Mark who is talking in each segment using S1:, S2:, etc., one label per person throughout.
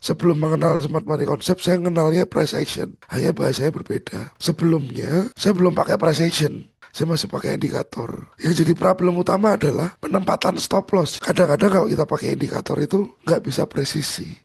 S1: Sebelum mengenal smart money concept, saya mengenalnya price action. Hanya bahasanya berbeda. Sebelumnya, saya belum pakai price action. Saya masih pakai indikator. Yang jadi problem utama adalah penempatan stop loss. Kadang-kadang kalau kita pakai indikator itu nggak bisa presisi.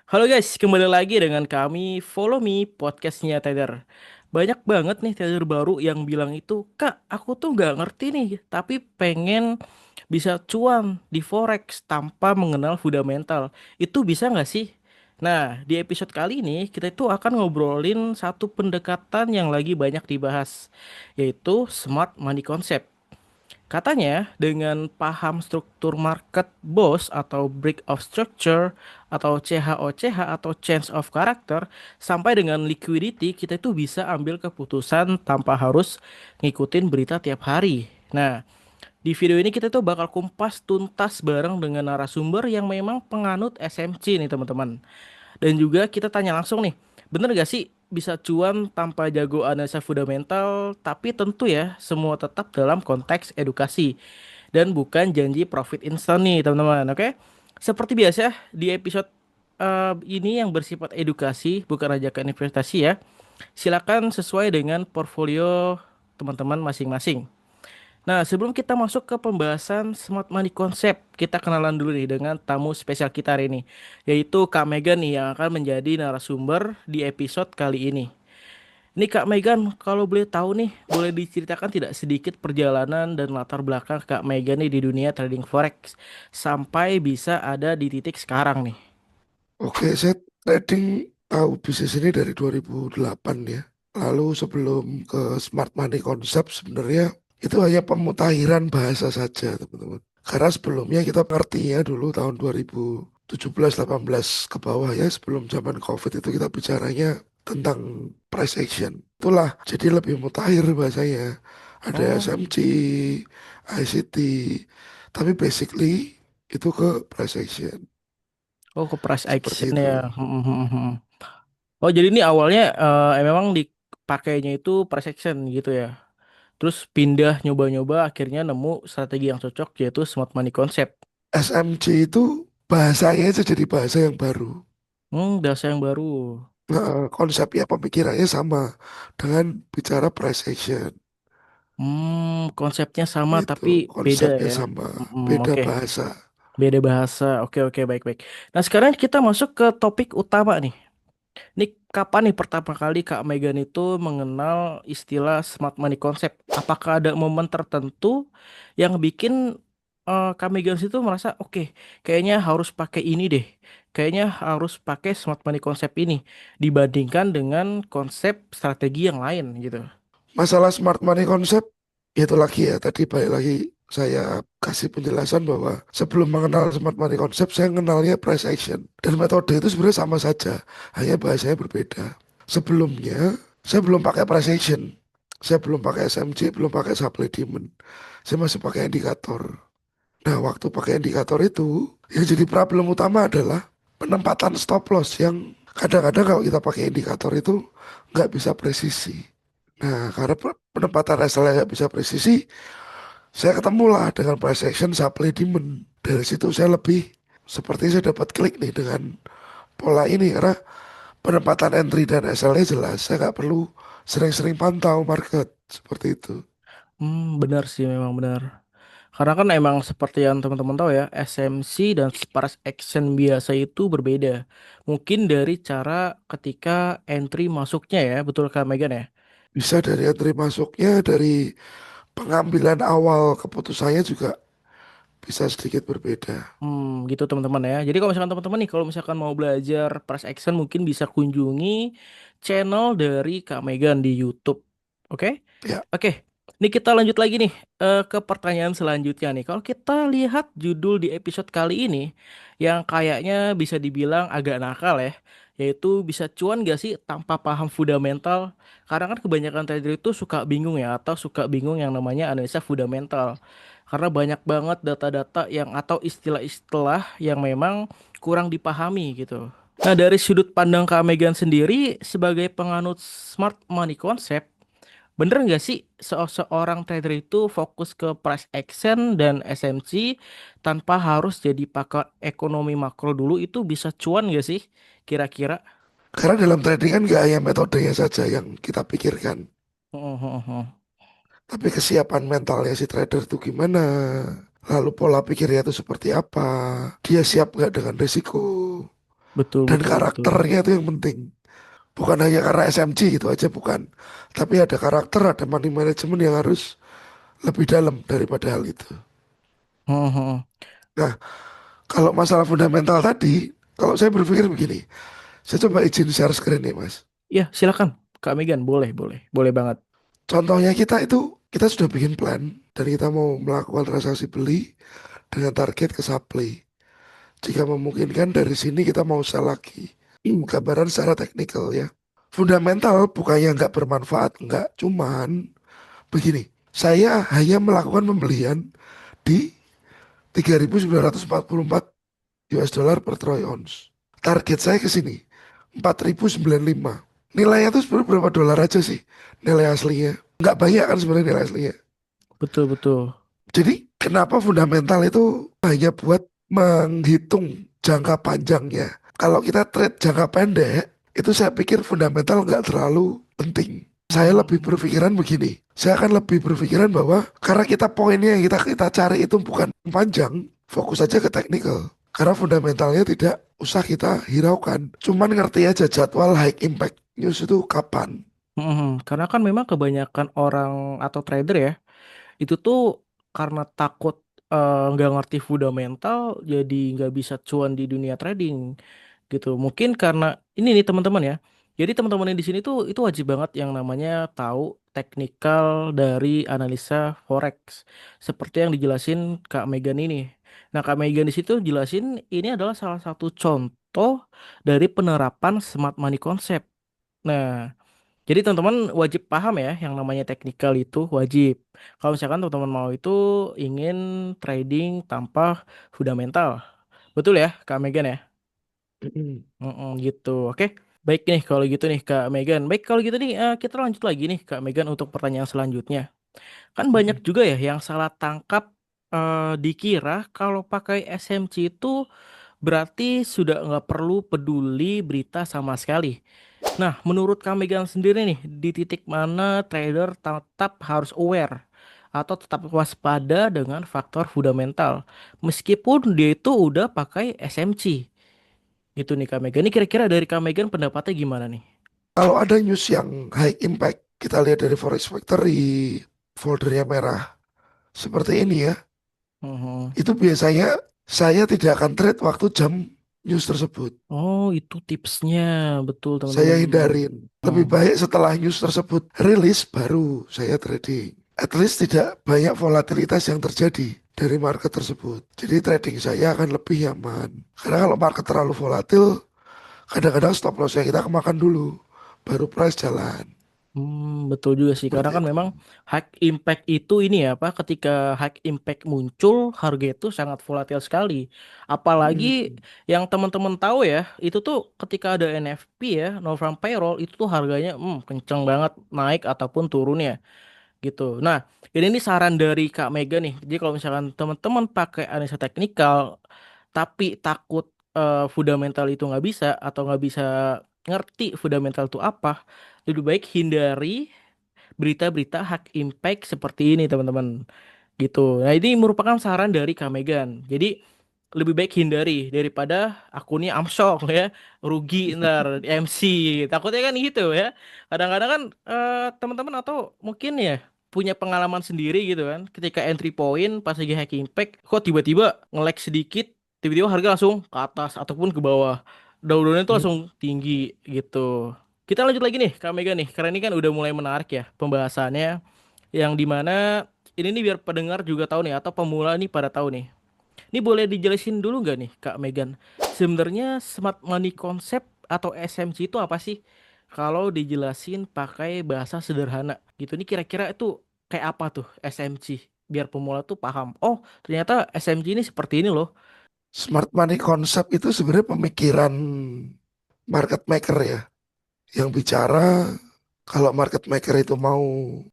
S2: Halo guys, kembali lagi dengan kami Follow Me podcastnya Tether. Banyak banget nih trader baru yang bilang itu, Kak, aku tuh nggak ngerti nih, tapi pengen bisa cuan di forex tanpa mengenal fundamental. Itu bisa nggak sih? Nah, di episode kali ini kita itu akan ngobrolin satu pendekatan yang lagi banyak dibahas, yaitu smart money concept. Katanya, dengan paham struktur market BOS atau break of structure atau CHOCH atau change of character sampai dengan liquidity, kita itu bisa ambil keputusan tanpa harus ngikutin berita tiap hari. Nah, di video ini kita tuh bakal kumpas tuntas bareng dengan narasumber yang memang penganut SMC nih teman-teman. Dan juga kita tanya langsung nih, bener gak sih bisa cuan tanpa jago analisa fundamental, tapi tentu ya semua tetap dalam konteks edukasi dan bukan janji profit instan nih teman-teman, oke? Seperti biasa di episode ini yang bersifat edukasi bukan ajakan investasi ya. Silakan sesuai dengan portfolio teman-teman masing-masing. Nah, sebelum kita masuk ke pembahasan Smart Money Concept, kita kenalan dulu nih dengan tamu spesial kita hari ini, yaitu Kak Megan nih yang akan menjadi narasumber di episode kali ini. Ini Kak Megan, kalau boleh tahu nih, boleh diceritakan tidak sedikit perjalanan dan latar belakang Kak Megan nih di dunia trading forex sampai bisa ada di titik sekarang nih.
S1: Oke, saya trading tahu bisnis ini dari 2008 ya. Lalu sebelum ke smart money concept sebenarnya itu hanya pemutahiran bahasa saja, teman-teman. Karena sebelumnya kita ngertinya dulu tahun 2017-18 ke bawah ya, sebelum zaman COVID itu kita bicaranya tentang price action. Itulah, jadi lebih mutakhir bahasanya. Ada
S2: Oh,
S1: SMC, ICT, tapi basically itu ke price action.
S2: oh ke price
S1: Seperti
S2: action
S1: itu.
S2: ya. Oh, jadi ini awalnya memang dipakainya itu price action gitu ya. Terus pindah nyoba-nyoba akhirnya nemu strategi yang cocok yaitu smart money concept.
S1: SMC itu bahasanya itu jadi bahasa yang baru.
S2: Bahasa yang baru.
S1: Konsepnya pemikirannya sama dengan bicara price action.
S2: Konsepnya sama
S1: Itu
S2: tapi beda
S1: konsepnya
S2: ya.
S1: sama, beda
S2: Oke,
S1: bahasa.
S2: beda bahasa. Oke, oke, baik-baik. Nah, sekarang kita masuk ke topik utama nih. Ini kapan nih pertama kali Kak Megan itu mengenal istilah smart money concept? Apakah ada momen tertentu yang bikin Kak Megan itu merasa oke, kayaknya harus pakai ini deh. Kayaknya harus pakai smart money concept ini dibandingkan dengan konsep strategi yang lain gitu.
S1: Masalah smart money concept, itu lagi ya, tadi balik lagi saya kasih penjelasan bahwa sebelum mengenal smart money concept, saya mengenalnya price action. Dan metode itu sebenarnya sama saja, hanya bahasanya berbeda. Sebelumnya, saya belum pakai price action. Saya belum pakai SMC, belum pakai supply demand. Saya masih pakai indikator. Nah, waktu pakai indikator itu, yang jadi problem utama adalah penempatan stop loss yang kadang-kadang kalau kita pakai indikator itu nggak bisa presisi. Nah, karena penempatan SL nggak bisa presisi, saya ketemulah dengan price action supply demand. Dari situ saya lebih, seperti saya dapat klik nih dengan pola ini, karena penempatan entry dan SL-nya jelas. Saya nggak perlu sering-sering pantau market, seperti itu.
S2: Benar sih memang benar. Karena kan emang seperti yang teman-teman tahu ya, SMC dan Sparse Action biasa itu berbeda. Mungkin dari cara ketika entry masuknya ya, betul Kak Megan ya?
S1: Bisa dari entry masuknya, dari pengambilan awal keputusannya juga bisa sedikit berbeda.
S2: Gitu teman-teman ya. Jadi kalau misalkan teman-teman nih, kalau misalkan mau belajar price action mungkin bisa kunjungi channel dari Kak Megan di YouTube. Oke?
S1: Ya,
S2: Oke. Ini kita lanjut lagi nih ke pertanyaan selanjutnya nih. Kalau kita lihat judul di episode kali ini yang kayaknya bisa dibilang agak nakal ya, yaitu bisa cuan gak sih tanpa paham fundamental? Karena kan kebanyakan trader itu suka bingung ya atau suka bingung yang namanya analisa fundamental. Karena banyak banget data-data yang atau istilah-istilah yang memang kurang dipahami gitu. Nah, dari sudut pandang Kak Megan sendiri sebagai penganut smart money concept, bener nggak sih seorang trader itu fokus ke price action dan SMC tanpa harus jadi pakar ekonomi makro dulu itu bisa cuan nggak sih kira-kira?
S1: Karena dalam trading kan nggak hanya metodenya saja yang kita pikirkan, tapi kesiapan mentalnya si trader itu gimana, lalu pola pikirnya itu seperti apa, dia siap nggak dengan risiko,
S2: Betul,
S1: dan
S2: betul, betul.
S1: karakternya itu yang penting. Bukan hanya karena SMG gitu aja, bukan. Tapi ada karakter, ada money management yang harus lebih dalam daripada hal itu. Nah, kalau masalah fundamental tadi, kalau saya berpikir begini, saya coba izin share screen nih, Mas.
S2: Ya, silakan Kak Megan, boleh, boleh, boleh banget.
S1: Contohnya kita sudah bikin plan dan kita mau melakukan transaksi beli dengan target ke supply. Jika memungkinkan dari sini kita mau sell lagi. Gambaran secara teknikal ya. Fundamental bukannya nggak bermanfaat, nggak. Cuman begini, saya hanya melakukan pembelian di 3.944 US dollar per troy ounce. Target saya ke sini 4.095. Nilainya tuh sebenarnya berapa dolar aja sih nilai aslinya. Nggak banyak kan sebenarnya nilai aslinya.
S2: Betul, betul.
S1: Jadi kenapa fundamental itu hanya buat menghitung jangka panjangnya. Kalau kita trade jangka pendek, itu saya pikir fundamental nggak terlalu penting. Saya lebih
S2: Hmm.
S1: berpikiran begini. Saya akan lebih berpikiran bahwa karena kita poinnya yang kita cari itu bukan panjang, fokus aja ke technical. Karena fundamentalnya tidak usah kita hiraukan. Cuman ngerti aja jadwal high impact news itu kapan.
S2: Karena kan memang kebanyakan orang atau trader ya, itu tuh karena takut nggak ngerti fundamental, jadi nggak bisa cuan di dunia trading gitu. Mungkin karena ini nih teman-teman ya. Jadi teman-teman yang di sini tuh itu wajib banget yang namanya tahu teknikal dari analisa forex, seperti yang dijelasin Kak Megan ini. Nah, Kak Megan di situ jelasin ini adalah salah satu contoh dari penerapan smart money concept. Nah, jadi teman-teman wajib paham ya yang namanya teknikal itu wajib. Kalau misalkan teman-teman mau itu ingin trading tanpa fundamental. Betul ya, Kak Megan ya? Gitu. Oke. Baik nih kalau gitu nih Kak Megan. Baik kalau gitu nih kita lanjut lagi nih Kak Megan untuk pertanyaan selanjutnya. Kan banyak juga ya yang salah tangkap dikira kalau pakai SMC itu berarti sudah nggak perlu peduli berita sama sekali. Nah, menurut Kak Megan sendiri nih, di titik mana trader tetap harus aware atau tetap waspada dengan faktor fundamental meskipun dia itu udah pakai SMC. Gitu nih Kak Megan. Ini kira-kira dari Kak Megan pendapatnya gimana nih?
S1: Kalau ada news yang high impact, kita lihat dari Forex Factory, foldernya merah, seperti ini ya,
S2: Mhm.
S1: itu biasanya saya tidak akan trade waktu jam news tersebut.
S2: Oh, itu tipsnya. Betul,
S1: Saya
S2: teman-teman.
S1: hindarin.
S2: Hmm.
S1: Lebih baik setelah news tersebut rilis, baru saya trading. At least tidak banyak volatilitas yang terjadi dari market tersebut. Jadi trading saya akan lebih nyaman. Karena kalau market terlalu volatil, kadang-kadang stop lossnya kita kemakan dulu. Baru price jalan.
S2: Betul juga sih. Karena
S1: Seperti
S2: kan
S1: itu.
S2: memang high impact itu ini ya, Pak. Ketika high impact muncul, harga itu sangat volatil sekali. Apalagi
S1: Hmm.
S2: yang teman-teman tahu ya, itu tuh ketika ada NFP ya, non farm payroll, itu tuh harganya kenceng banget naik ataupun turunnya gitu. Nah, ini saran dari Kak Mega nih. Jadi kalau misalkan teman-teman pakai analisa teknikal, tapi takut fundamental itu nggak bisa atau nggak bisa ngerti fundamental itu apa, lebih baik hindari berita-berita high impact seperti ini teman-teman gitu. Nah ini merupakan saran dari Kak Megan. Jadi lebih baik hindari daripada akunnya amsyong ya, rugi ntar MC. Takutnya kan gitu ya. Kadang-kadang kan teman-teman atau mungkin ya punya pengalaman sendiri gitu kan. Ketika entry point pas lagi high impact, kok tiba-tiba nge-lag sedikit, tiba-tiba harga langsung ke atas ataupun ke bawah. Daun-daunnya itu langsung tinggi gitu. Kita lanjut lagi nih Kak Mega nih, karena ini kan udah mulai menarik ya pembahasannya, yang dimana ini nih biar pendengar juga tahu nih atau pemula nih pada tahu nih. Ini boleh dijelasin dulu nggak nih Kak Megan? Sebenarnya smart money concept atau SMC itu apa sih? Kalau dijelasin pakai bahasa sederhana gitu. Ini kira-kira itu kayak apa tuh SMC? Biar pemula tuh paham. Oh, ternyata SMC ini seperti ini loh.
S1: Smart money concept itu sebenarnya pemikiran market maker ya, yang bicara kalau market maker itu mau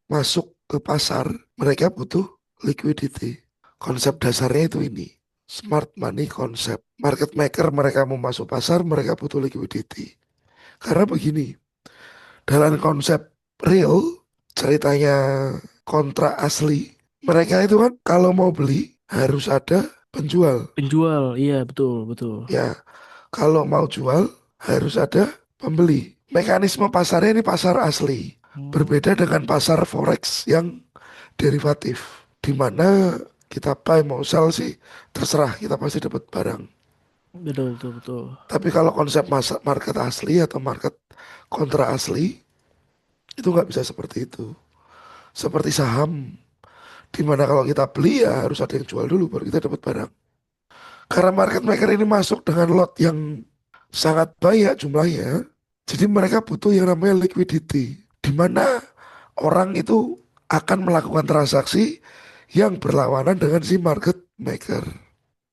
S1: masuk ke pasar, mereka butuh liquidity. Konsep dasarnya itu ini. Smart money konsep. Market maker mereka mau masuk pasar, mereka butuh liquidity. Karena begini, dalam konsep real, ceritanya kontrak asli, mereka itu kan kalau mau beli harus ada penjual.
S2: Penjual, iya betul, betul.
S1: Ya, kalau mau jual harus ada pembeli. Mekanisme pasarnya ini pasar asli.
S2: Hmm,
S1: Berbeda dengan pasar forex yang derivatif. Di mana kita buy mau sell sih terserah, kita pasti dapat barang.
S2: betul, betul, betul.
S1: Tapi kalau konsep market asli atau market kontra asli itu nggak bisa seperti itu. Seperti saham, di mana kalau kita beli ya harus ada yang jual dulu baru kita dapat barang. Karena market maker ini masuk dengan lot yang sangat banyak jumlahnya, jadi mereka butuh yang namanya liquidity, di mana orang itu akan melakukan transaksi yang berlawanan dengan si market maker.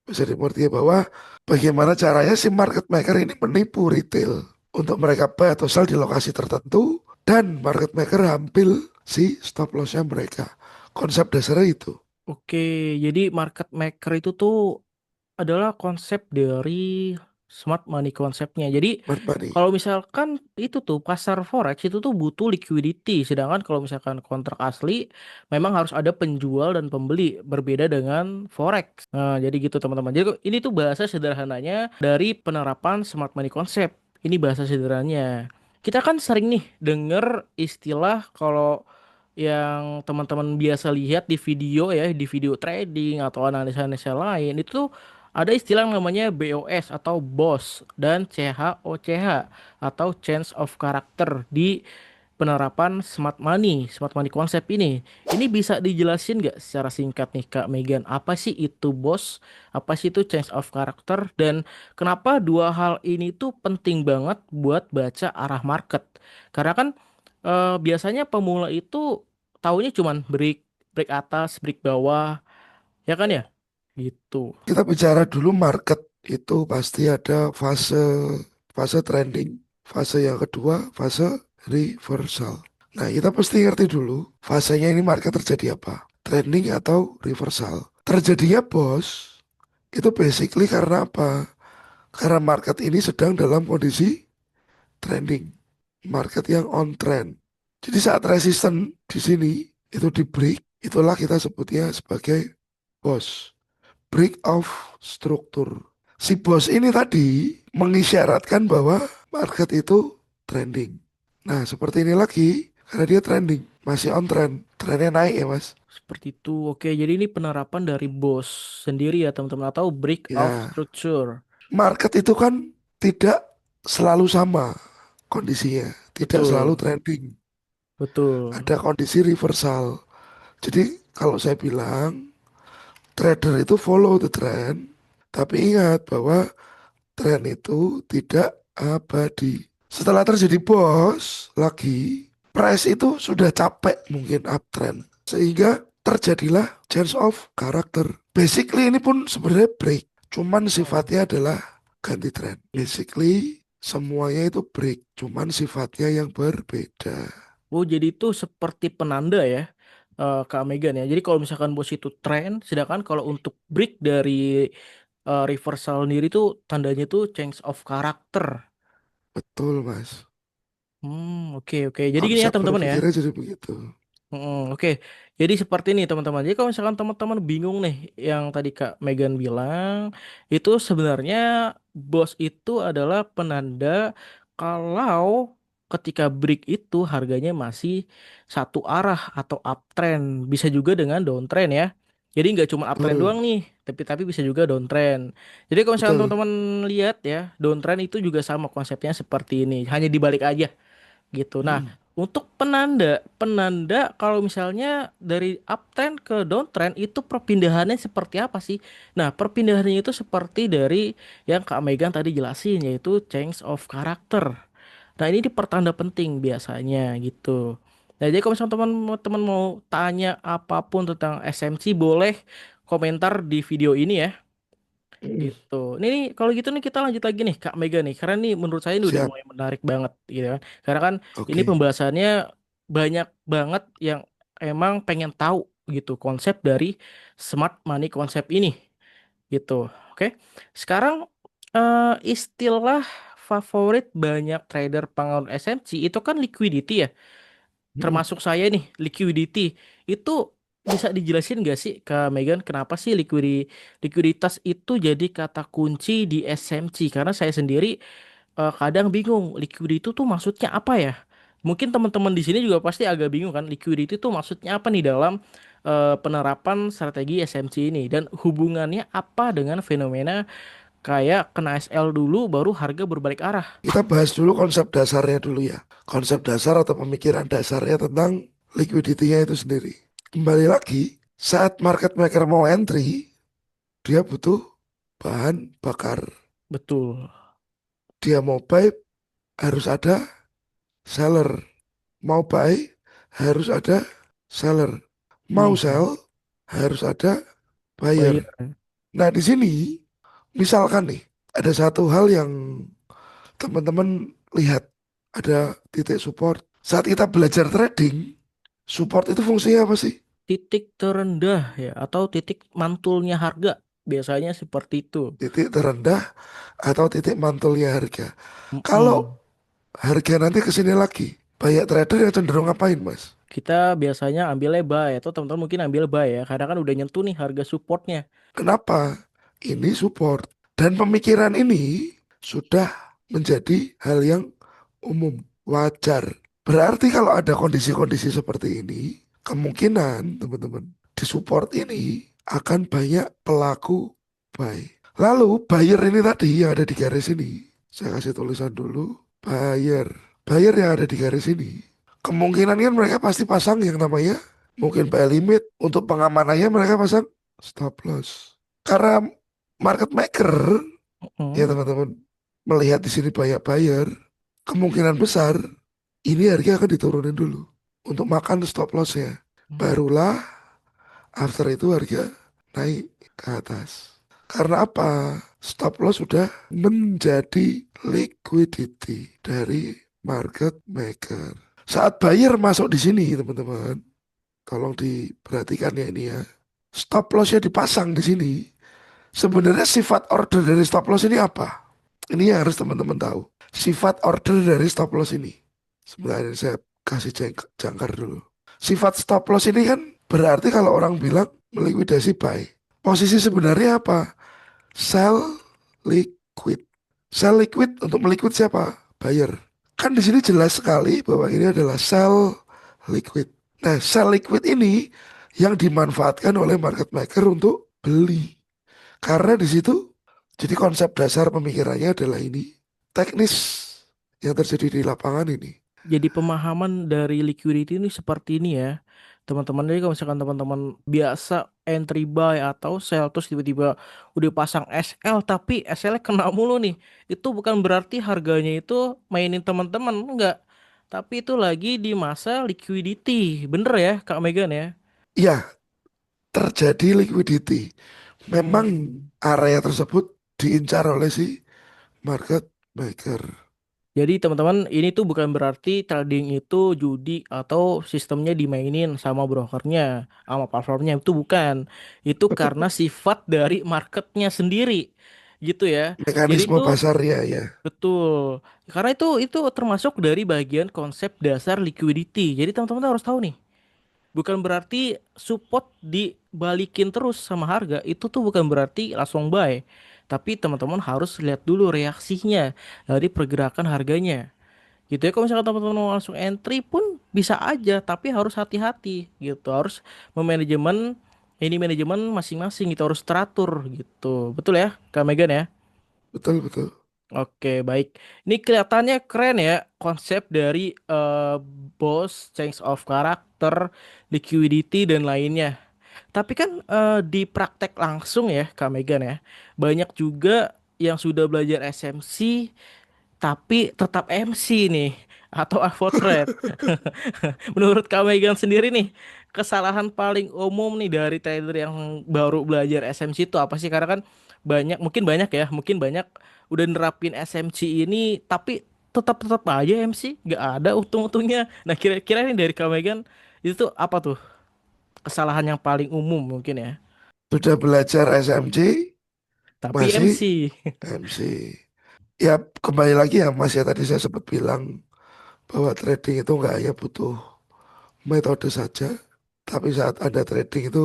S1: Bisa dimengerti ya bahwa bagaimana caranya si market maker ini menipu retail untuk mereka buy atau sell di lokasi tertentu dan market maker ambil si stop lossnya mereka. Konsep dasarnya itu.
S2: Oke, jadi market maker itu tuh adalah konsep dari smart money konsepnya. Jadi
S1: Smart money.
S2: kalau misalkan itu tuh pasar forex itu tuh butuh liquidity, sedangkan kalau misalkan kontrak asli memang harus ada penjual dan pembeli, berbeda dengan forex. Nah, jadi gitu teman-teman. Jadi ini tuh bahasa sederhananya dari penerapan smart money konsep. Ini bahasa sederhananya. Kita kan sering nih denger istilah kalau yang teman-teman biasa lihat di video ya, di video trading atau analisa-analisa lain itu tuh ada istilah yang namanya BOS atau BOS dan CHOCH atau Change of Character di penerapan smart money konsep ini. Ini bisa dijelasin nggak secara singkat nih Kak Megan, apa sih itu BOS, apa sih itu Change of Character, dan kenapa dua hal ini tuh penting banget buat baca arah market? Karena kan biasanya pemula itu taunya cuman break, break atas, break bawah, ya kan ya? Gitu.
S1: Kita bicara dulu market itu pasti ada fase fase trending, fase yang kedua fase reversal. Nah, kita pasti ngerti dulu fasenya ini market terjadi apa? Trending atau reversal. Terjadinya bos itu basically karena apa? Karena market ini sedang dalam kondisi trending, market yang on trend. Jadi saat resisten di sini itu di break, itulah kita sebutnya sebagai bos, break of struktur. Si bos ini tadi mengisyaratkan bahwa market itu trending. Nah, seperti ini lagi, karena dia trending, masih on trend, trennya naik ya mas.
S2: Seperti itu. Oke, jadi ini penerapan dari BOS sendiri ya teman-teman atau break of
S1: Ya,
S2: structure.
S1: market itu kan tidak selalu sama kondisinya, tidak selalu
S2: Betul.
S1: trending.
S2: Betul.
S1: Ada kondisi reversal. Jadi kalau saya bilang trader itu follow the trend, tapi ingat bahwa tren itu tidak abadi. Setelah terjadi bos lagi, price itu sudah capek mungkin uptrend. Sehingga terjadilah change of character. Basically ini pun sebenarnya break. Cuman
S2: Hmm.
S1: sifatnya adalah ganti tren. Basically semuanya itu break. Cuman sifatnya yang berbeda.
S2: Oh, jadi itu seperti penanda ya, Kak Megan ya. Jadi kalau misalkan bos itu tren, sedangkan kalau untuk break dari reversal sendiri tuh tandanya tuh change of character.
S1: Betul mas.
S2: Oke, oke. Jadi gini ya
S1: Konsep
S2: teman-teman ya.
S1: berpikirnya jadi begitu.
S2: Oke, jadi seperti ini teman-teman. Jadi kalau misalkan teman-teman bingung nih, yang tadi Kak Megan bilang, itu sebenarnya BOS itu adalah penanda kalau ketika break itu harganya masih satu arah atau uptrend, bisa juga dengan downtrend ya. Jadi nggak cuma uptrend doang
S1: Betul.
S2: nih, tapi bisa juga downtrend. Jadi kalau misalkan
S1: Betul.
S2: teman-teman lihat ya, downtrend itu juga sama konsepnya seperti ini, hanya dibalik aja gitu. Nah,
S1: Mm-mm.
S2: untuk penanda, penanda kalau misalnya dari uptrend ke downtrend itu perpindahannya seperti apa sih? Nah, perpindahannya itu seperti dari yang Kak Megan tadi jelasin yaitu change of character. Nah, ini di pertanda penting biasanya gitu. Nah, jadi kalau misalnya teman-teman mau tanya apapun tentang SMC boleh komentar di video ini ya.
S1: Mm,
S2: gitu. Nih kalau gitu nih kita lanjut lagi nih Kak Mega nih. Karena nih menurut saya ini udah
S1: siap.
S2: mulai menarik banget gitu kan. Karena kan ini
S1: Oke.
S2: pembahasannya banyak banget yang emang pengen tahu gitu konsep dari smart money konsep ini gitu. Oke. Sekarang istilah favorit banyak trader pengaruh SMC itu kan liquidity ya.
S1: Mm,
S2: Termasuk saya nih, liquidity. Itu bisa dijelasin nggak sih Kak Megan kenapa sih likuiditas itu jadi kata kunci di SMC? Karena saya sendiri kadang bingung liquidity itu tuh maksudnya apa ya? Mungkin teman-teman di sini juga pasti agak bingung kan liquidity itu maksudnya apa nih dalam penerapan strategi SMC ini dan hubungannya apa dengan fenomena kayak kena SL dulu baru harga berbalik arah.
S1: Kita bahas dulu konsep dasarnya dulu ya. Konsep dasar atau pemikiran dasarnya tentang liquidity-nya itu sendiri. Kembali lagi, saat market maker mau entry, dia butuh bahan bakar.
S2: Betul.
S1: Dia mau buy, harus ada seller. Mau buy, harus ada seller. Mau
S2: Hmm.
S1: sell, harus ada buyer.
S2: Baik.
S1: Nah, di sini misalkan nih, ada satu hal yang teman-teman lihat, ada titik support. Saat kita belajar trading, support itu fungsinya apa sih?
S2: Titik terendah ya atau titik mantulnya harga biasanya seperti itu.
S1: Titik terendah atau titik mantulnya harga. Kalau
S2: Mm-mm.
S1: harga nanti ke sini lagi, banyak trader yang cenderung ngapain, Mas?
S2: Kita biasanya ambilnya buy atau teman-teman mungkin ambil buy ya karena kan udah nyentuh nih harga supportnya.
S1: Kenapa? Ini support. Dan pemikiran ini sudah menjadi hal yang umum, wajar. Berarti kalau ada kondisi-kondisi seperti ini, kemungkinan teman-teman di support ini akan banyak pelaku buy. Lalu buyer ini tadi yang ada di garis ini, saya kasih tulisan dulu, buyer. Buyer yang ada di garis ini, kemungkinan kan mereka pasti pasang yang namanya mungkin buy limit. Untuk pengamanannya mereka pasang stop loss. Karena market maker ya
S2: Mm.
S1: teman-teman melihat di sini banyak buyer, kemungkinan besar ini harga akan diturunin dulu untuk makan stop lossnya. Barulah after itu harga naik ke atas. Karena apa? Stop loss sudah menjadi liquidity dari market maker. Saat buyer masuk di sini teman-teman, tolong diperhatikan ya ini ya. Stop lossnya dipasang di sini. Sebenarnya sifat order dari stop loss ini apa? Ini yang harus teman-teman tahu. Sifat order dari stop loss ini. Sebenarnya saya kasih jangkar dulu. Sifat stop loss ini kan berarti kalau orang bilang melikuidasi buy. Posisi sebenarnya apa? Sell liquid. Sell liquid untuk meliquid siapa? Buyer. Kan di sini jelas sekali bahwa ini adalah sell liquid. Nah, sell liquid ini yang dimanfaatkan oleh market maker untuk beli. Karena di situ, jadi konsep dasar pemikirannya adalah ini. Teknis yang terjadi di lapangan ini.
S2: Jadi pemahaman dari liquidity ini seperti ini ya. Teman-teman jadi kalau misalkan teman-teman biasa entry buy atau sell terus tiba-tiba udah pasang SL tapi SL-nya kena mulu nih. Itu bukan berarti harganya itu mainin teman-teman enggak. Tapi itu lagi di masa liquidity. Bener ya Kak Megan ya?
S1: Ya, terjadi liquidity. Memang
S2: Hmm.
S1: area tersebut diincar oleh si market maker.
S2: Jadi teman-teman ini tuh bukan berarti trading itu judi atau sistemnya dimainin sama brokernya, sama platformnya itu bukan. Itu karena sifat dari marketnya sendiri, gitu ya. Jadi
S1: Mekanisme
S2: itu
S1: pasarnya ya.
S2: betul. Karena itu termasuk dari bagian konsep dasar liquidity. Jadi teman-teman harus tahu nih. Bukan berarti support dibalikin terus sama harga itu tuh bukan berarti langsung buy. Tapi teman-teman harus lihat dulu reaksinya dari pergerakan harganya. Gitu ya kalau misalkan teman-teman mau langsung entry pun bisa aja tapi harus hati-hati gitu. Harus memanajemen ini manajemen masing-masing gitu harus teratur gitu. Betul ya Kak Megan ya?
S1: Betul, betul.
S2: Oke, baik. Ini kelihatannya keren ya konsep dari boss, change of character, liquidity dan lainnya. Tapi kan di praktek langsung ya, Kak Megan ya, banyak juga yang sudah belajar SMC tapi tetap MC nih atau avoid trade. Menurut Kak Megan sendiri nih, kesalahan paling umum nih dari trader yang baru belajar SMC itu apa sih? Karena kan banyak, mungkin banyak ya, mungkin banyak udah nerapin SMC ini tapi tetap tetap aja MC nggak ada untung-untungnya. Nah kira-kira ini dari Kak Megan itu tuh apa tuh kesalahan yang paling umum mungkin ya?
S1: Sudah belajar SMC,
S2: Tapi
S1: masih
S2: MC.
S1: MC. Ya kembali lagi ya Mas ya, tadi saya sempat bilang bahwa trading itu nggak hanya butuh metode saja, tapi saat Anda trading itu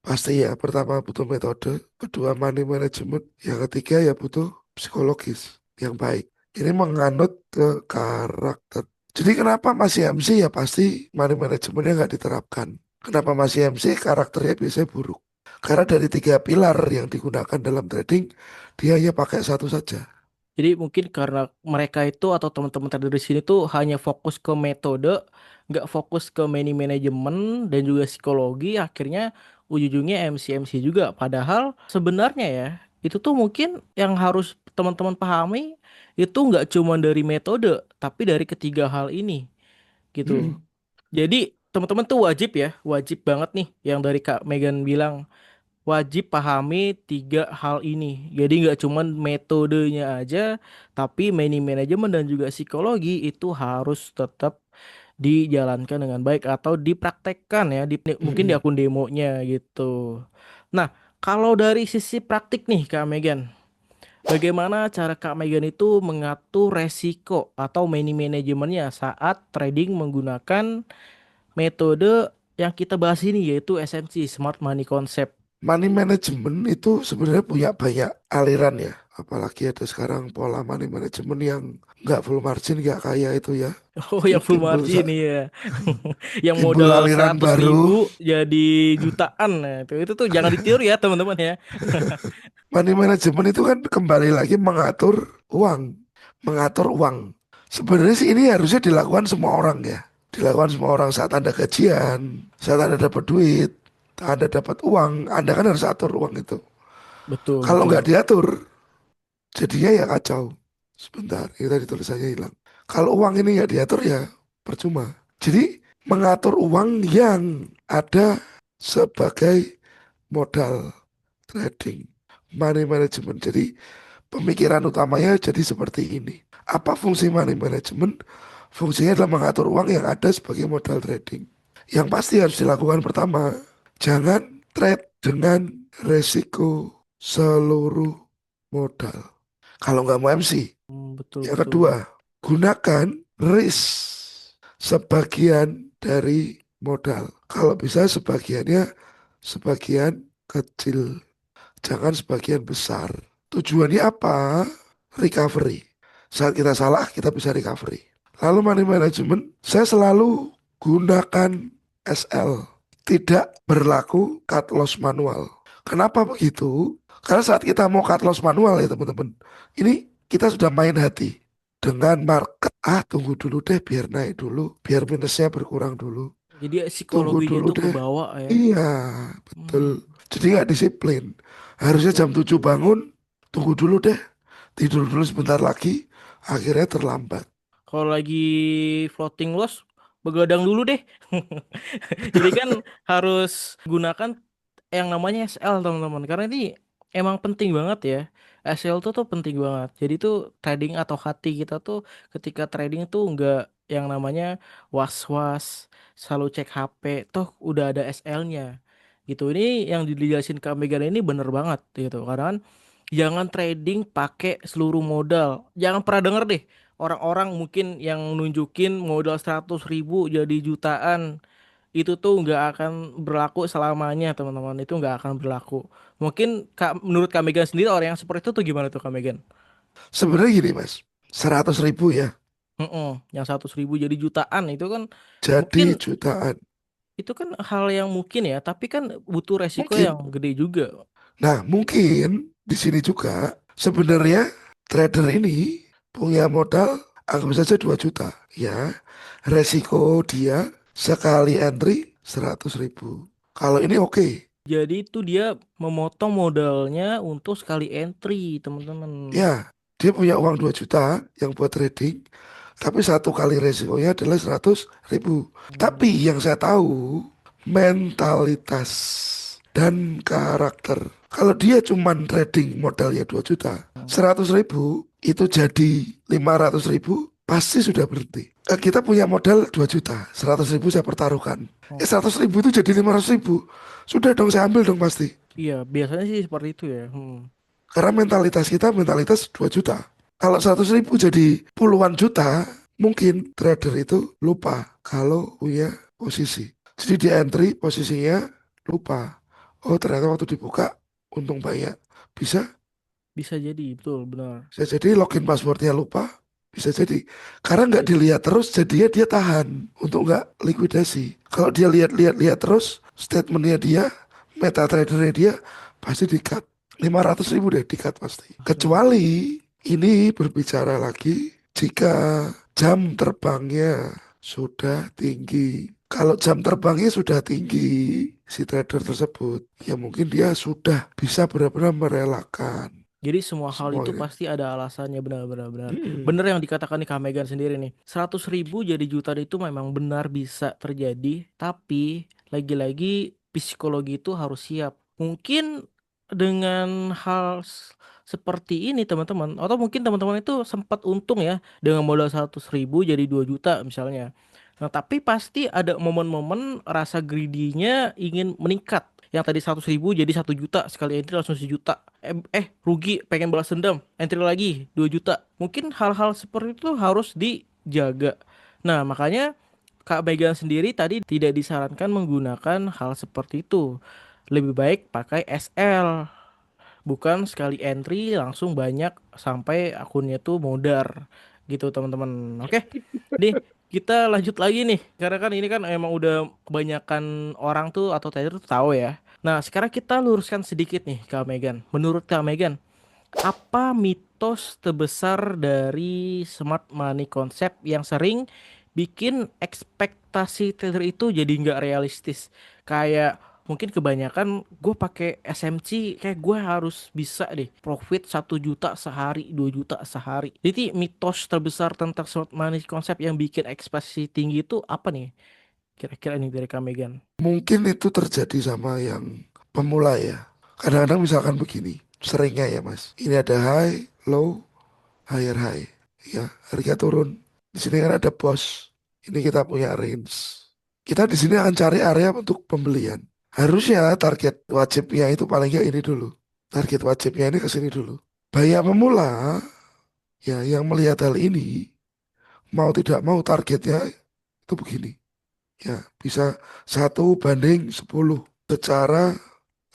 S1: pasti ya pertama butuh metode, kedua money management, yang ketiga ya butuh psikologis yang baik. Ini menganut ke karakter. Jadi kenapa masih MC ya pasti money managementnya nggak diterapkan. Kenapa masih MC? Karakternya biasanya buruk. Karena dari tiga pilar yang digunakan dalam trading, dia hanya pakai satu saja.
S2: Jadi mungkin karena mereka itu atau teman-teman trader di sini tuh hanya fokus ke metode, nggak fokus ke money management dan juga psikologi, akhirnya ujung-ujungnya MC-MC juga. Padahal sebenarnya ya, itu tuh mungkin yang harus teman-teman pahami itu nggak cuma dari metode, tapi dari ketiga hal ini gitu.
S1: Mm-mm.
S2: Jadi teman-teman tuh wajib ya, wajib banget nih yang dari Kak Megan bilang wajib pahami tiga hal ini. Jadi nggak cuman metodenya aja, tapi money management dan juga psikologi itu harus tetap dijalankan dengan baik atau dipraktekkan ya, mungkin di
S1: Mm-mm.
S2: akun demonya gitu. Nah, kalau dari sisi praktik nih Kak Megan, bagaimana cara Kak Megan itu mengatur resiko atau money manajemennya saat trading menggunakan metode yang kita bahas ini yaitu SMC, Smart Money Concept.
S1: Money management itu sebenarnya punya banyak aliran ya. Apalagi ada sekarang pola money management yang nggak full margin, nggak kaya itu ya.
S2: Oh,
S1: Itu
S2: yang full margin ya. Yang
S1: timbul
S2: modal
S1: aliran
S2: 100.000
S1: baru.
S2: jadi jutaan. Nah, itu tuh jangan ditiru ya teman-teman ya.
S1: Money management itu kan kembali lagi mengatur uang. Sebenarnya sih ini harusnya dilakukan semua orang ya. Dilakukan semua orang saat Anda gajian, saat Anda dapat duit, Anda dapat uang, Anda kan harus atur uang itu.
S2: Betul,
S1: Kalau nggak
S2: betul.
S1: diatur, jadinya ya kacau. Sebentar, ini tadi tulisannya hilang. Kalau uang ini nggak diatur ya percuma. Jadi mengatur uang yang ada sebagai modal trading, money management. Jadi pemikiran utamanya jadi seperti ini. Apa fungsi money management? Fungsinya adalah mengatur uang yang ada sebagai modal trading. Yang pasti harus dilakukan pertama, jangan trade dengan resiko seluruh modal. Kalau nggak mau MC.
S2: Betul,
S1: Yang
S2: betul.
S1: kedua, gunakan risk sebagian dari modal. Kalau bisa sebagian kecil, jangan sebagian besar. Tujuannya apa? Recovery. Saat kita salah, kita bisa recovery. Lalu money management, saya selalu gunakan SL. Tidak berlaku cut loss manual. Kenapa begitu? Karena saat kita mau cut loss manual ya teman-teman, ini kita sudah main hati dengan market. Tunggu dulu deh biar naik dulu, biar minusnya berkurang dulu.
S2: Jadi
S1: Tunggu
S2: psikologinya
S1: dulu
S2: itu ke
S1: deh.
S2: bawah ya.
S1: Iya, betul.
S2: Hmm,
S1: Jadi nggak disiplin. Harusnya
S2: betul,
S1: jam 7
S2: betul.
S1: bangun, tunggu dulu deh. Tidur dulu sebentar lagi, akhirnya terlambat.
S2: Kalau lagi floating loss, begadang dulu deh. Jadi kan harus gunakan yang namanya SL teman-teman. Karena ini emang penting banget ya. SL tuh penting banget. Jadi tuh trading atau hati kita tuh ketika trading tuh nggak yang namanya was-was, selalu cek HP, toh udah ada SL-nya. Gitu. Ini yang dijelasin Kak Megan ini bener banget gitu. Karena kan jangan trading pakai seluruh modal. Jangan pernah denger deh orang-orang mungkin yang nunjukin modal 100.000 jadi jutaan itu tuh nggak akan berlaku selamanya teman-teman, itu nggak akan berlaku. Mungkin menurut Kak Megan sendiri orang yang seperti itu tuh gimana tuh Kak Megan?
S1: Sebenarnya gini mas, 100.000 ya,
S2: Yang 100.000 jadi jutaan itu kan
S1: jadi
S2: mungkin
S1: jutaan.
S2: itu kan hal yang mungkin ya, tapi kan butuh resiko yang
S1: Mungkin.
S2: gede juga.
S1: Nah, mungkin di sini juga sebenarnya trader ini punya modal anggap saja 2 juta. Ya, resiko dia sekali entry 100.000. Kalau ini oke.
S2: Jadi itu dia memotong modalnya untuk sekali entry teman-teman.
S1: Ya, dia punya uang 2 juta yang buat trading. Tapi satu kali resikonya adalah 100.000. Tapi
S2: Hmm.
S1: yang saya tahu mentalitas. dan karakter. Kalau dia cuman trading modalnya 2 juta, 100.000 itu jadi 500.000, pasti sudah berhenti. Kita punya modal 2 juta, 100.000 saya pertaruhkan.
S2: Oh,
S1: 100.000 itu jadi 500.000. Sudah dong, saya ambil dong pasti.
S2: iya, biasanya sih seperti itu ya.
S1: Karena mentalitas kita mentalitas 2 juta. Kalau 100.000 jadi puluhan juta, mungkin trader itu lupa kalau punya posisi. Jadi di entry posisinya lupa. Oh ternyata waktu dibuka untung banyak. Bisa,
S2: Bisa jadi, betul, benar.
S1: bisa jadi login passwordnya lupa. Bisa jadi. Karena nggak
S2: Iya sih.
S1: dilihat terus, jadinya dia tahan untuk nggak likuidasi. Kalau dia lihat-lihat terus, statementnya dia, meta tradernya dia, pasti di-cut. 500.000 deh di-cut pasti. Kecuali ini berbicara lagi jika jam terbangnya sudah tinggi. Kalau jam terbangnya sudah tinggi, si trader tersebut, ya mungkin dia sudah bisa benar-benar merelakan
S2: Jadi semua hal
S1: semua
S2: itu
S1: ini.
S2: pasti ada alasannya, benar-benar benar.
S1: Mm-mm.
S2: Benar yang dikatakan nih Kak Megan sendiri nih. 100.000 jadi jutaan itu memang benar bisa terjadi, tapi lagi-lagi psikologi itu harus siap. Mungkin dengan hal seperti ini teman-teman, atau mungkin teman-teman itu sempat untung ya dengan modal 100.000 jadi 2 juta misalnya. Nah, tapi pasti ada momen-momen rasa greedy-nya ingin meningkat. Yang tadi 100.000 jadi 1 juta, sekali entry langsung 1 juta. Rugi, pengen balas dendam, entry lagi 2 juta. Mungkin hal-hal seperti itu harus dijaga. Nah, makanya Kak Megan sendiri tadi tidak disarankan menggunakan hal seperti itu. Lebih baik pakai SL, bukan sekali entry langsung banyak sampai akunnya tuh modar gitu teman-teman. Oke, nih kita lanjut lagi nih, karena kan ini kan emang udah kebanyakan orang tuh atau trader tuh tahu ya. Nah, sekarang kita luruskan sedikit nih Kak Megan. Menurut Kak Megan, apa mitos terbesar dari smart money konsep yang sering bikin ekspektasi trader itu jadi nggak realistis? Kayak mungkin kebanyakan gue pakai SMC, kayak gue harus bisa deh profit 1 juta sehari, 2 juta sehari. Jadi mitos terbesar tentang smart money konsep yang bikin ekspektasi tinggi itu apa nih? Kira-kira ini dari Kak Megan.
S1: Mungkin itu terjadi sama yang pemula ya. Kadang-kadang misalkan begini, seringnya ya mas. Ini ada high, low, higher high. Ya, harga turun. Di sini kan ada pos. Ini kita punya range. Kita di sini akan cari area untuk pembelian. Harusnya target wajibnya itu paling nggak ini dulu. Target wajibnya ini ke sini dulu. Banyak pemula ya yang melihat hal ini mau tidak mau targetnya itu begini. Ya, bisa 1 banding 10 secara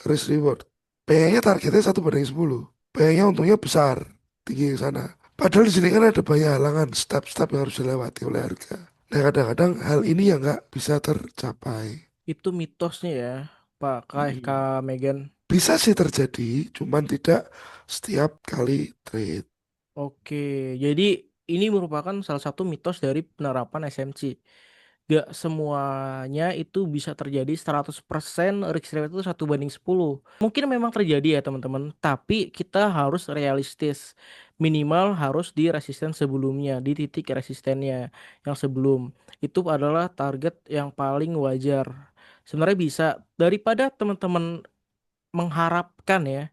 S1: risk reward. Pengennya targetnya 1 banding 10. Pengennya untungnya besar, tinggi ke sana. Padahal di sini kan ada banyak halangan, step-step yang harus dilewati oleh harga. Nah, kadang-kadang hal ini yang nggak bisa tercapai.
S2: Itu mitosnya ya, Pak Kak
S1: Mm.
S2: Megan.
S1: Bisa sih terjadi, cuman tidak setiap kali trade.
S2: Oke, jadi ini merupakan salah satu mitos dari penerapan SMC. Gak semuanya itu bisa terjadi 100% risk rate itu 1 banding 10. Mungkin memang terjadi ya teman-teman, tapi kita harus realistis. Minimal harus di resisten sebelumnya, di titik resistennya yang sebelum. Itu adalah target yang paling wajar. Sebenarnya bisa, daripada teman-teman mengharapkan ya,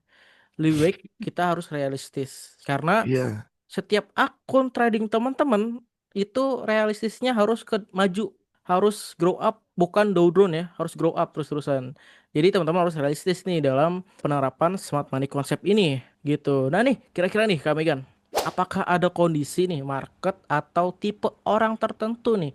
S2: lebih baik kita harus realistis. Karena
S1: Iya,
S2: setiap akun trading teman-teman itu realistisnya harus ke maju, harus grow up, bukan down drone ya, harus grow up terus-terusan. Jadi teman-teman harus realistis nih dalam penerapan smart money konsep ini gitu. Nah nih, kira-kira nih Kak Megan, apakah ada kondisi nih market atau tipe orang tertentu nih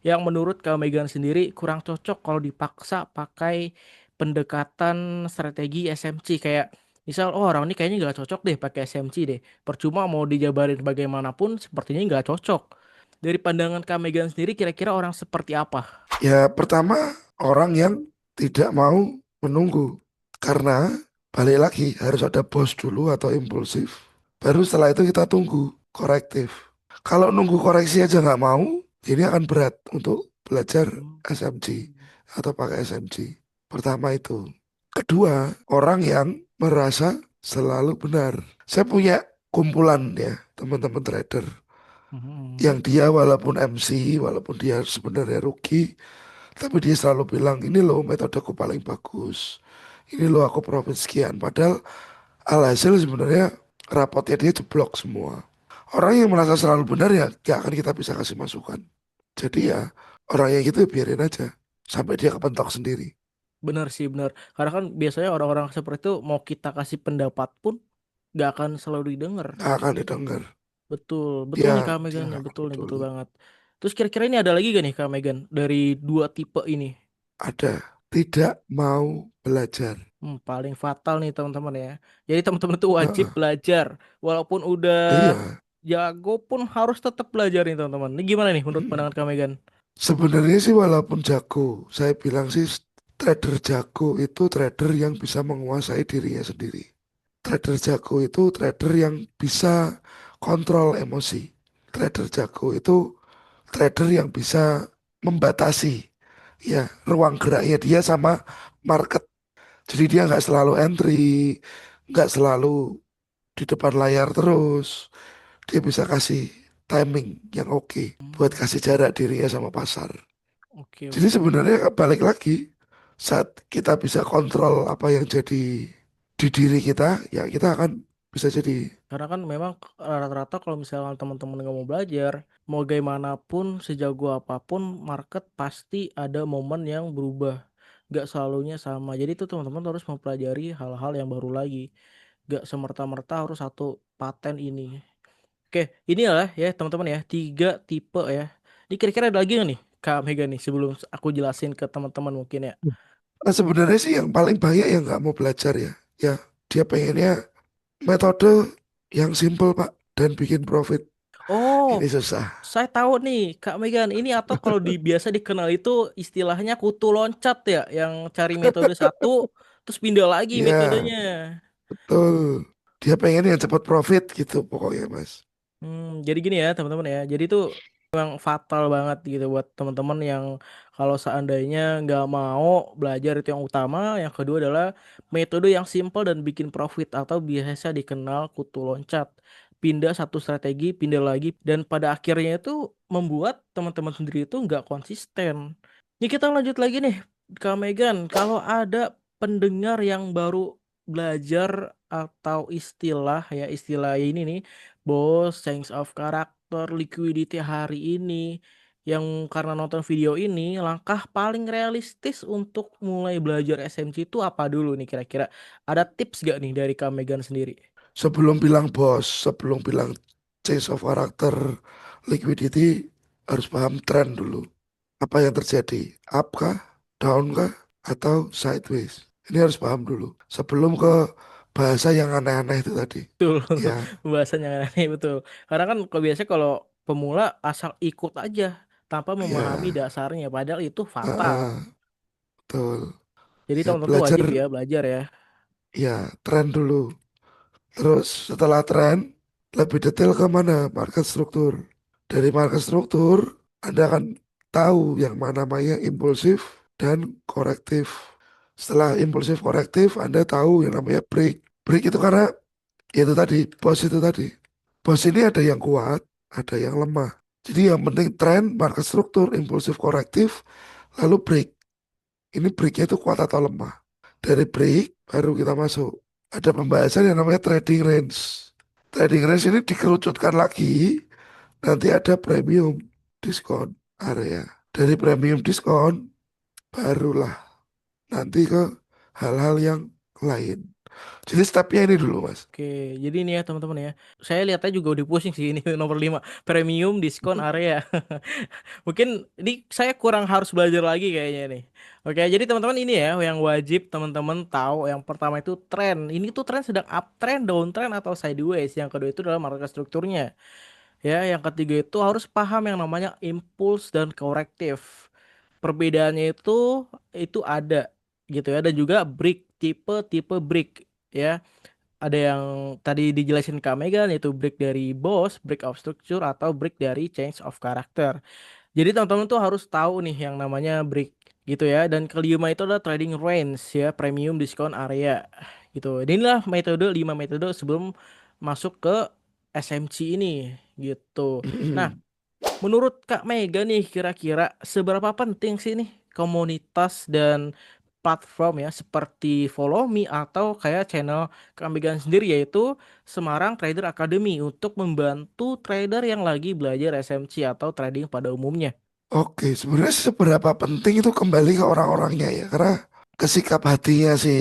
S2: yang menurut Kak Megan sendiri kurang cocok kalau dipaksa pakai pendekatan strategi SMC, kayak misal, oh orang ini kayaknya nggak cocok deh pakai SMC deh. Percuma mau dijabarin bagaimanapun sepertinya nggak cocok. Dari pandangan Kak Megan sendiri kira-kira orang seperti apa?
S1: ya pertama orang yang tidak mau menunggu. Karena balik lagi harus ada bos dulu atau impulsif. Baru setelah itu kita tunggu korektif. Kalau nunggu koreksi aja nggak mau, ini akan berat untuk belajar
S2: Hmm.
S1: SMG atau pakai SMG. Pertama itu. Kedua, orang yang merasa selalu benar. Saya punya kumpulan ya, teman-teman trader yang
S2: Mhm.
S1: dia walaupun MC, walaupun dia sebenarnya rugi, tapi dia selalu bilang ini loh metodeku paling bagus. ini loh aku profit sekian. Padahal alhasil sebenarnya rapotnya dia jeblok semua. Orang yang merasa selalu benar ya gak akan kita bisa kasih masukan. Jadi ya orang yang gitu ya biarin aja sampai dia kepentok sendiri.
S2: Bener sih, bener. Karena kan biasanya orang-orang seperti itu mau kita kasih pendapat pun gak akan selalu didengar.
S1: Gak akan didengar.
S2: Betul, betul nih Kak
S1: Dia
S2: Megan nih,
S1: nggak akan
S2: betul nih, betul
S1: peduli.
S2: banget. Terus kira-kira ini ada lagi gak nih Kak Megan dari dua tipe ini?
S1: Ada tidak mau belajar.
S2: Paling fatal nih teman-teman ya. Jadi teman-teman tuh wajib
S1: Heeh.
S2: belajar, walaupun udah
S1: Iya.
S2: jago pun harus tetap belajar nih teman-teman. Ini gimana nih menurut
S1: Mm.
S2: pandangan Kak Megan?
S1: Sebenarnya sih walaupun jago, saya bilang sih trader jago itu trader yang bisa menguasai dirinya sendiri. Trader jago itu trader yang bisa kontrol emosi. Trader jago itu trader yang bisa membatasi ya ruang geraknya dia sama market. Jadi dia nggak selalu entry, nggak selalu di depan layar terus. Dia bisa kasih timing yang oke buat
S2: Hmm,
S1: kasih jarak dirinya sama pasar.
S2: oke
S1: Jadi
S2: oke.
S1: sebenarnya balik lagi saat kita bisa kontrol apa yang jadi di diri kita, ya kita akan bisa jadi
S2: Karena kan memang rata-rata kalau misalnya teman-teman nggak mau belajar, mau gimana pun, sejago apapun, market pasti ada momen yang berubah. Nggak selalunya sama. Jadi itu teman-teman harus mempelajari hal-hal yang baru lagi. Nggak semerta-merta harus satu paten ini. Oke, inilah ya teman-teman ya, tiga tipe ya. Ini kira-kira ada lagi nggak nih, Kak Mega nih, sebelum aku jelasin ke teman-teman mungkin ya.
S1: nah, sebenarnya sih yang paling banyak yang nggak mau belajar ya. Ya, dia pengennya metode yang simple Pak dan bikin profit.
S2: Oh,
S1: Ini susah.
S2: saya tahu nih, Kak Megan. Ini atau kalau biasa dikenal itu istilahnya kutu loncat ya, yang cari metode satu, terus pindah lagi
S1: Ya,
S2: metodenya.
S1: betul. Dia pengen yang cepat profit gitu pokoknya Mas.
S2: Jadi gini ya teman-teman ya. Jadi itu memang fatal banget gitu buat teman-teman yang kalau seandainya nggak mau belajar itu yang utama. Yang kedua adalah metode yang simple dan bikin profit atau biasa dikenal kutu loncat. Pindah satu strategi, pindah lagi, dan pada akhirnya itu membuat teman-teman sendiri itu nggak konsisten. Ini kita lanjut lagi nih, Kak Megan. Kalau ada pendengar yang baru belajar atau istilah ya istilah ini nih Bos, change of character, liquidity hari ini yang karena nonton video ini langkah paling realistis untuk mulai belajar SMC itu apa dulu nih kira-kira? Ada tips gak nih dari Kak Megan sendiri?
S1: Sebelum bilang bos, sebelum bilang change of character, liquidity, harus paham tren dulu. Apa yang terjadi? Up kah? Down kah? Atau sideways? Ini harus paham dulu. Sebelum ke bahasa yang aneh-aneh itu tadi.
S2: Betul,
S1: Ya,
S2: pembahasan yang aneh betul. Karena kan kalau biasanya kalau pemula asal ikut aja tanpa memahami
S1: ya,
S2: dasarnya, padahal itu fatal.
S1: ah, betul.
S2: Jadi
S1: Ya,
S2: teman-teman tuh
S1: belajar,
S2: wajib ya belajar ya.
S1: ya, tren dulu. Terus setelah tren, lebih detail ke mana? Market struktur. Dari market struktur, Anda akan tahu yang mana namanya impulsif dan korektif. Setelah impulsif korektif, Anda tahu yang namanya break. Break itu karena ya itu tadi, bos itu tadi. Bos ini ada yang kuat, ada yang lemah. Jadi yang penting tren, market struktur, impulsif korektif, lalu break. Ini breaknya itu kuat atau lemah. Dari break, baru kita masuk. Ada pembahasan yang namanya trading range. Trading range ini dikerucutkan lagi, nanti ada premium diskon area. Dari premium diskon, barulah nanti ke hal-hal yang lain. Jadi stepnya ini dulu, Mas.
S2: Oke, jadi ini ya teman-teman ya. Saya lihatnya juga udah pusing sih ini nomor 5 premium diskon area. Mungkin ini saya kurang harus belajar lagi kayaknya nih. Oke, jadi teman-teman ini ya yang wajib teman-teman tahu. Yang pertama itu tren. Ini tuh tren sedang uptrend, downtrend atau sideways. Yang kedua itu adalah market strukturnya. Ya, yang ketiga itu harus paham yang namanya impuls dan korektif. Perbedaannya itu ada gitu ya. Dan juga break tipe-tipe break ya. Ada yang tadi dijelasin Kak Megan yaitu break dari boss, break of structure atau break dari change of character. Jadi teman-teman tuh harus tahu nih yang namanya break gitu ya. Dan kelima itu adalah trading range ya, premium discount area gitu. Dan inilah metode 5 metode sebelum masuk ke SMC ini gitu. Nah, menurut Kak Mega nih kira-kira seberapa penting sih nih komunitas dan platform ya seperti Follow Me atau kayak channel Kak Megan sendiri yaitu Semarang Trader Academy untuk membantu trader yang lagi belajar SMC atau trading pada umumnya.
S1: Oke, sebenarnya seberapa penting itu kembali ke orang-orangnya ya, karena kesikap hatinya si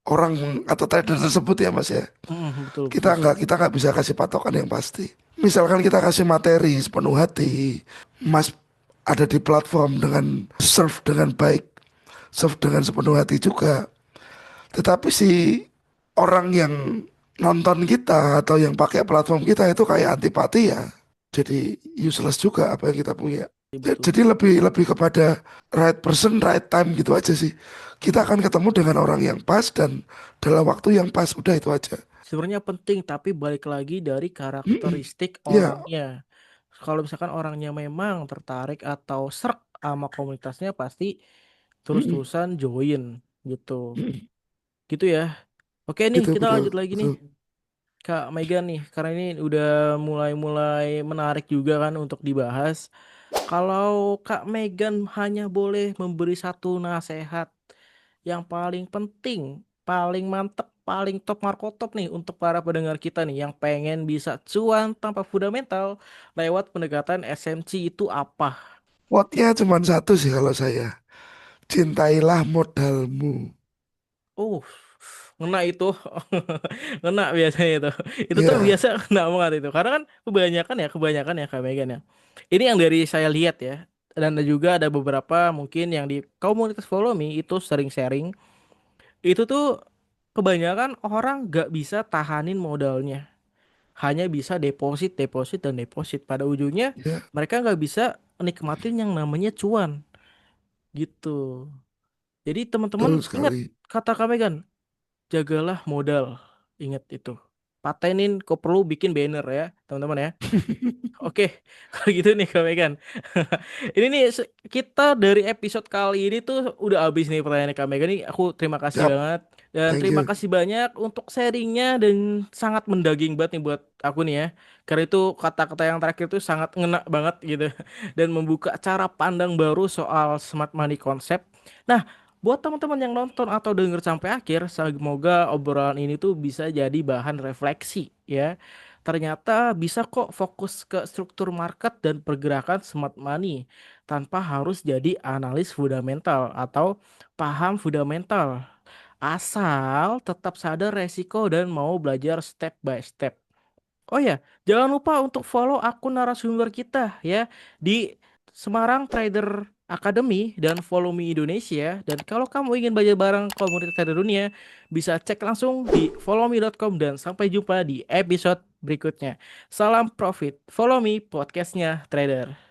S1: orang atau trader tersebut ya Mas ya.
S2: Betul
S1: Kita
S2: betul.
S1: nggak bisa kasih patokan yang pasti. Misalkan kita kasih materi sepenuh hati, Mas ada di platform dengan serve dengan baik, serve dengan sepenuh hati juga. Tetapi si orang yang nonton kita atau yang pakai platform kita itu kayak antipati ya. Jadi useless juga apa yang kita punya.
S2: Betul.
S1: Jadi lebih lebih kepada right person, right time gitu aja sih. Kita akan ketemu dengan orang yang pas dan dalam waktu yang pas. Udah itu aja.
S2: Sebenarnya penting tapi balik lagi dari
S1: Mm-mm.
S2: karakteristik
S1: Ya,
S2: orangnya. Kalau misalkan orangnya memang tertarik atau serk sama komunitasnya pasti
S1: mm-mm.
S2: terus-terusan join gitu.
S1: Mm-mm.
S2: Gitu ya. Oke nih,
S1: Gitu
S2: kita
S1: betul,
S2: lanjut lagi nih.
S1: betul.
S2: Kak Megan nih, karena ini udah mulai-mulai menarik juga kan untuk dibahas. Kalau Kak Megan hanya boleh memberi satu nasihat yang paling penting, paling mantep, paling top markotop nih untuk para pendengar kita nih yang pengen bisa cuan tanpa fundamental lewat pendekatan SMC itu apa?
S1: Quote-nya cuma satu sih kalau saya. Cintailah modalmu.
S2: Oh, ngena itu, ngena biasanya itu. Itu tuh
S1: Ya,
S2: biasa kena banget itu. Karena kan kebanyakan ya Kak Megan ya. Ini yang dari saya lihat ya. Dan juga ada beberapa mungkin yang di komunitas Follow Me itu sering sharing. Itu tuh kebanyakan orang gak bisa tahanin modalnya. Hanya bisa deposit, deposit, dan deposit. Pada ujungnya
S1: ya,
S2: mereka nggak bisa nikmatin yang namanya cuan gitu. Jadi teman-teman
S1: betul
S2: ingat
S1: sekali.
S2: kata Kak Megan, jagalah modal. Ingat itu. Patenin kok perlu bikin banner ya, teman-teman ya. Oke, kalau gitu nih Kak Megan. Ini nih kita dari episode kali ini tuh udah habis nih pertanyaan Kak Megan nih. Aku terima kasih
S1: Yap,
S2: banget dan
S1: thank
S2: terima
S1: you.
S2: kasih banyak untuk sharingnya dan sangat mendaging banget nih buat aku nih ya. Karena itu kata-kata yang terakhir tuh sangat ngena banget gitu dan membuka cara pandang baru soal smart money konsep. Nah, buat teman-teman yang nonton atau denger sampai akhir, semoga obrolan ini tuh bisa jadi bahan refleksi ya. Ternyata bisa kok fokus ke struktur market dan pergerakan smart money tanpa harus jadi analis fundamental atau paham fundamental. Asal tetap sadar resiko dan mau belajar step by step. Oh ya, jangan lupa untuk follow akun narasumber kita ya di Semarang Trader Academy dan Follow Me Indonesia. Dan kalau kamu ingin belajar bareng komunitas trader dunia, bisa cek langsung di followme.com dan sampai jumpa di episode berikutnya. Salam profit, follow me podcastnya trader.